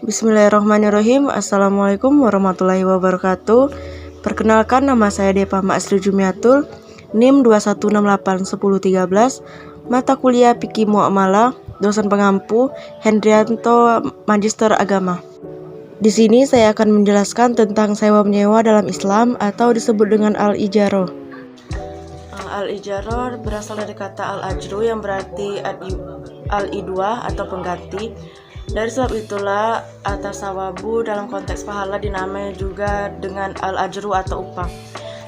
Bismillahirrahmanirrahim. Assalamualaikum warahmatullahi wabarakatuh. Perkenalkan, nama saya Depa Ma'asri Jumiatul, NIM 21681013, mata kuliah Fikih Muamalah, dosen pengampu Hendrianto Magister Agama. Di sini saya akan menjelaskan tentang sewa menyewa dalam Islam atau disebut dengan al-ijaroh. Al-ijaroh berasal dari kata al-ajru yang berarti al-idwah atau pengganti. Dari sebab itulah atas sawabu dalam konteks pahala dinamai juga dengan al-ajru atau upah.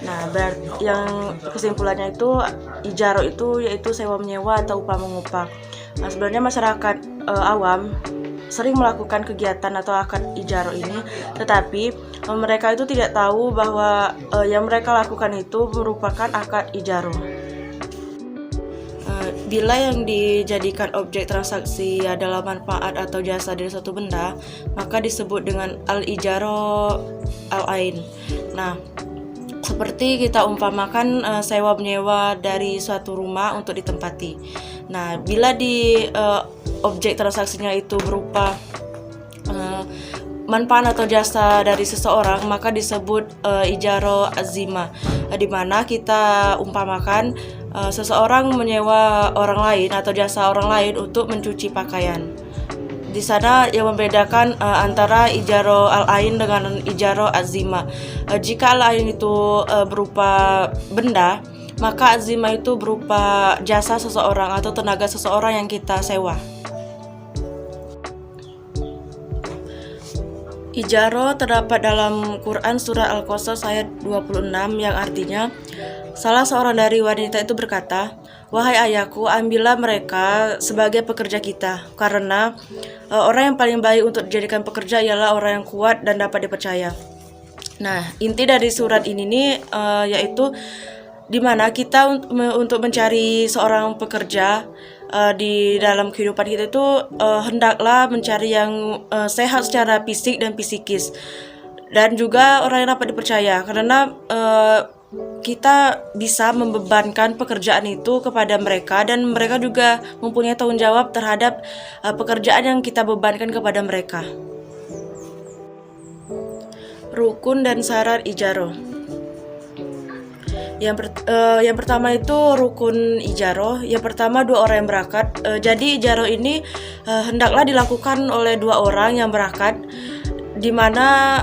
Nah, yang kesimpulannya itu ijaroh itu yaitu sewa menyewa atau upah mengupah. Nah, sebenarnya masyarakat awam sering melakukan kegiatan atau akad ijaroh ini, tetapi mereka itu tidak tahu bahwa yang mereka lakukan itu merupakan akad ijaroh. Bila yang dijadikan objek transaksi adalah manfaat atau jasa dari suatu benda, maka disebut dengan al-ijaroh al-ain. Nah, seperti kita umpamakan sewa menyewa dari suatu rumah untuk ditempati. Nah, bila di objek transaksinya itu berupa manfaat atau jasa dari seseorang, maka disebut ijaroh azimah, di mana kita umpamakan seseorang menyewa orang lain atau jasa orang lain untuk mencuci pakaian. Di sana yang membedakan antara ijaroh al-ain dengan ijaroh azimah. Jika al-ain itu berupa benda, maka azimah itu berupa jasa seseorang atau tenaga seseorang yang kita sewa. Ijaroh terdapat dalam Quran surah Al-Qasas ayat 26 yang artinya, salah seorang dari wanita itu berkata, "Wahai ayahku, ambillah mereka sebagai pekerja kita, karena orang yang paling baik untuk dijadikan pekerja ialah orang yang kuat dan dapat dipercaya." Nah, inti dari surat ini nih yaitu di mana kita untuk mencari seorang pekerja di dalam kehidupan kita itu hendaklah mencari yang sehat secara fisik dan psikis, dan juga orang yang dapat dipercaya, karena kita bisa membebankan pekerjaan itu kepada mereka dan mereka juga mempunyai tanggung jawab terhadap pekerjaan yang kita bebankan kepada mereka. Rukun dan syarat ijaroh. Yang pertama itu rukun ijaroh. Yang pertama, dua orang yang berakad. Jadi ijaroh ini hendaklah dilakukan oleh dua orang yang berakad, di mana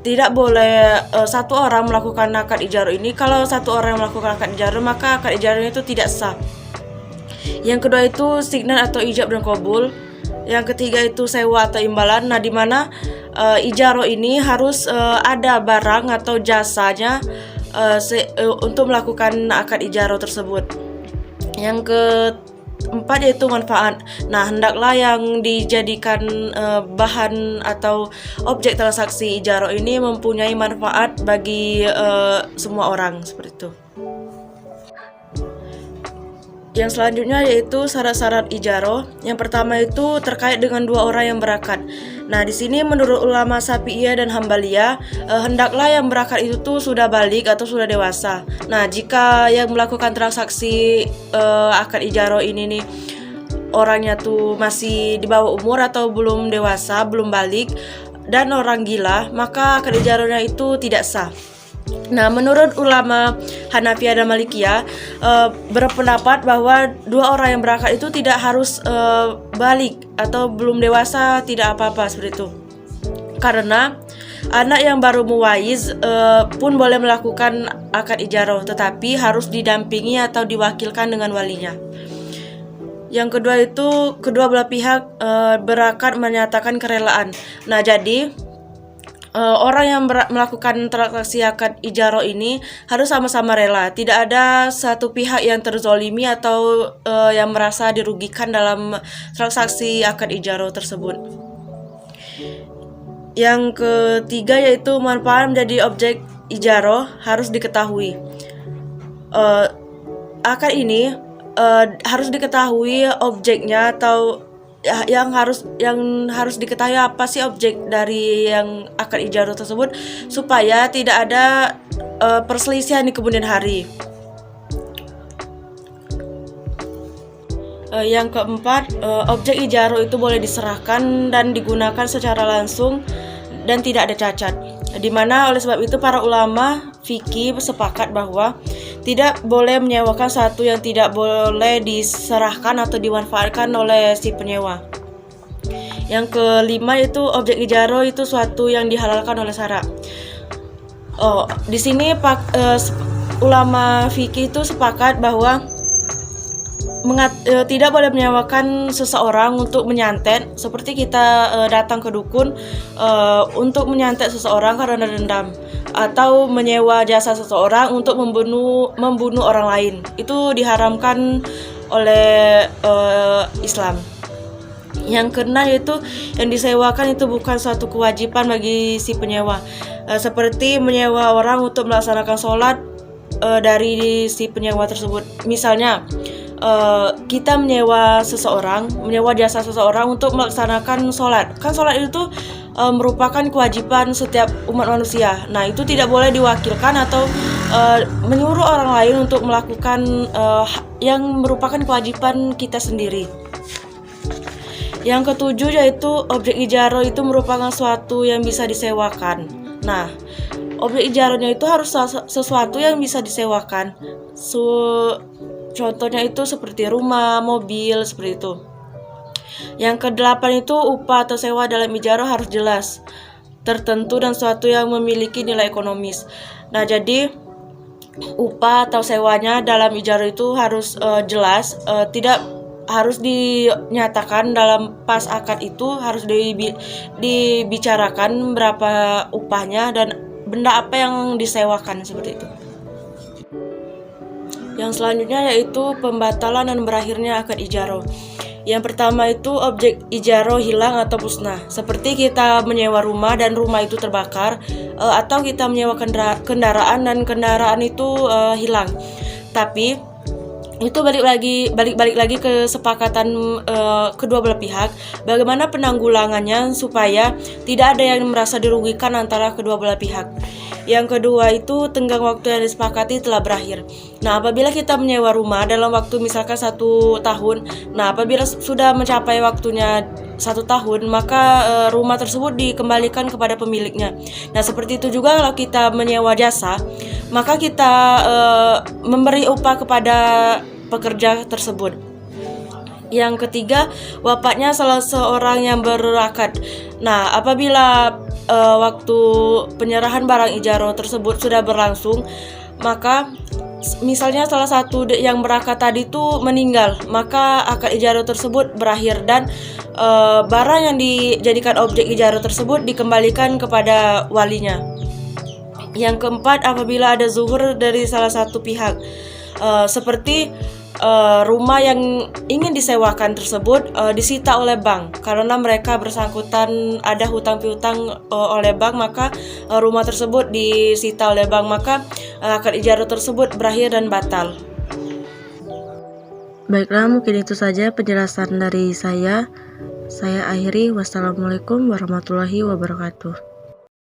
tidak boleh satu orang melakukan akad ijaroh ini. Kalau satu orang yang melakukan akad ijaroh, maka akad ijarohnya itu tidak sah. Yang kedua itu signan atau ijab dan qabul. Yang ketiga itu sewa atau imbalan. Nah, di mana ijaroh ini harus ada barang atau jasanya untuk melakukan akad ijaroh tersebut. Yang keempat yaitu manfaat. Nah, hendaklah yang dijadikan bahan atau objek transaksi ijaroh ini mempunyai manfaat bagi semua orang, seperti itu. Yang selanjutnya yaitu syarat-syarat ijaroh. Yang pertama itu terkait dengan dua orang yang berakad. Nah, di sini menurut ulama Syafi'iyah dan Hambaliyah, hendaklah yang berakad itu tuh sudah balik atau sudah dewasa. Nah, jika yang melakukan transaksi akad ijaroh ini nih orangnya tuh masih di bawah umur atau belum dewasa, belum balik, dan orang gila, maka akad ijarohnya itu tidak sah. Nah, menurut ulama Hanafiyah dan Malikiyah berpendapat bahwa dua orang yang berakad itu tidak harus balik atau belum dewasa, tidak apa-apa seperti itu. Karena anak yang baru muwaiz pun boleh melakukan akad ijaroh, tetapi harus didampingi atau diwakilkan dengan walinya. Yang kedua itu kedua belah pihak berakad menyatakan kerelaan. Nah, jadi orang yang melakukan transaksi akad ijaroh ini harus sama-sama rela. Tidak ada satu pihak yang terzolimi atau yang merasa dirugikan dalam transaksi akad ijaroh tersebut. Yang ketiga yaitu manfaat menjadi objek ijaroh harus diketahui. Akad ini harus diketahui objeknya atau yang harus diketahui apa sih objek dari yang akad ijaroh tersebut, supaya tidak ada perselisihan di kemudian hari. Yang keempat, objek ijarah itu boleh diserahkan dan digunakan secara langsung dan tidak ada cacat. Di mana oleh sebab itu para ulama fikih sepakat bahwa tidak boleh menyewakan satu yang tidak boleh diserahkan atau dimanfaatkan oleh si penyewa. Yang kelima itu objek ijarah itu suatu yang dihalalkan oleh syara. Di sini ulama fikih itu sepakat bahwa tidak boleh menyewakan seseorang untuk menyantet, seperti kita datang ke dukun untuk menyantet seseorang karena dendam, atau menyewa jasa seseorang untuk membunuh orang lain. Itu diharamkan oleh Islam. Yang keenam yaitu yang disewakan itu bukan suatu kewajiban bagi si penyewa, seperti menyewa orang untuk melaksanakan sholat dari si penyewa tersebut. Misalnya kita menyewa jasa seseorang untuk melaksanakan sholat. Kan sholat itu merupakan kewajiban setiap umat manusia. Nah, itu tidak boleh diwakilkan atau menyuruh orang lain untuk melakukan yang merupakan kewajiban kita sendiri. Yang ketujuh yaitu objek ijarah itu merupakan suatu yang bisa disewakan. Nah, objek ijarahnya itu harus sesuatu yang bisa disewakan. Contohnya itu seperti rumah, mobil, seperti itu. Yang kedelapan itu upah atau sewa dalam ijarah harus jelas, tertentu dan suatu yang memiliki nilai ekonomis. Nah, jadi upah atau sewanya dalam ijarah itu harus jelas, tidak harus dinyatakan dalam pas akad itu, harus dibicarakan berapa upahnya dan benda apa yang disewakan, seperti itu. Yang selanjutnya yaitu pembatalan dan berakhirnya akad ijarah. Yang pertama itu objek ijarah hilang atau musnah, seperti kita menyewa rumah dan rumah itu terbakar, atau kita menyewa kendaraan dan kendaraan itu hilang. Tapi itu balik lagi ke kesepakatan kedua belah pihak, bagaimana penanggulangannya supaya tidak ada yang merasa dirugikan antara kedua belah pihak. Yang kedua itu tenggang waktu yang disepakati telah berakhir. Nah, apabila kita menyewa rumah dalam waktu misalkan 1 tahun, nah apabila sudah mencapai waktunya 1 tahun, maka rumah tersebut dikembalikan kepada pemiliknya. Nah, seperti itu juga kalau kita menyewa jasa, maka kita memberi upah kepada pekerja tersebut. Yang ketiga, wafatnya salah seorang yang berakad. Nah, apabila waktu penyerahan barang ijarah tersebut sudah berlangsung, maka misalnya salah satu yang berakad tadi itu meninggal, maka akad ijarah tersebut berakhir dan barang yang dijadikan objek ijarah tersebut dikembalikan kepada walinya. Yang keempat, apabila ada zuhur dari salah satu pihak, seperti rumah yang ingin disewakan tersebut disita oleh bank karena mereka bersangkutan ada hutang piutang oleh bank, maka rumah tersebut disita oleh bank, maka akad ijarah tersebut berakhir dan batal. Baiklah, mungkin itu saja penjelasan dari saya. Saya akhiri. Wassalamualaikum warahmatullahi wabarakatuh.